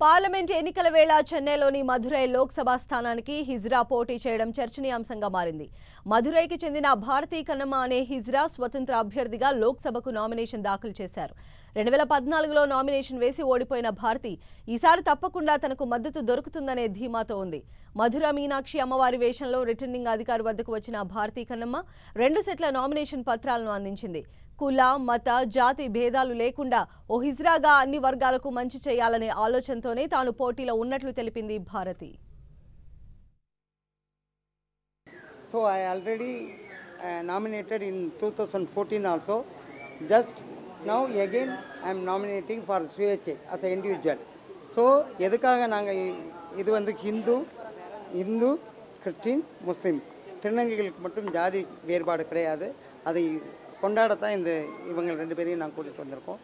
Parliament ఎన్నికల వేళ చెన్నైలోని మధురై లోక్సభ స్థానానికి హిజ్రా పోటీ చేయడం చర్చనీయాంశంగా మారింది. మధురైకి చెందిన భారతీ కన్నమ్మ అనే హిజ్రా స్వతంత్ర అభ్యర్థిగా లోక్సభకు నామినేషన్ దాఖలు చేశారు. 2014లో నామినేషన్ వేసి ఓడిపోయిన భారతి ఈసారి తప్పకుండా తనకు మద్దతు దొరుకుతుందనే ధీమాతో ఉంది. మధుర మీనాక్షి అమ్మవారి వేషంలో రిటర్నింగ్ అధికారి వద్దకు వచ్చిన భారతీ కన్నమ్మ 2 సెట్ల నామినేషన్ పత్రాలను అందించింది. కుల, మత, జాతి భేదాలు లేకుండా ఓ హిజ్రాగా అన్ని వర్గాలకు మంచి చేయాలనే ఆలోచనతోనే తాను పోటీలో ఉన్నట్లు తెలిపింది Bharati. So I already nominated in 2014 also. Just now again I am nominating for SWH as an individual. So எதுக்காக நாங்க இது வந்து இந்து கிறிஸ்டின் முஸ்லீம் திருநங்கைகளுக்கு மட்டும் ஜாதி வேறுபாடு கிடையாது. அதை கொண்டாடத்தான் இவங்க 2 பேரையும் நான் கூட்டிகிட்டு வந்திருக்கோம்.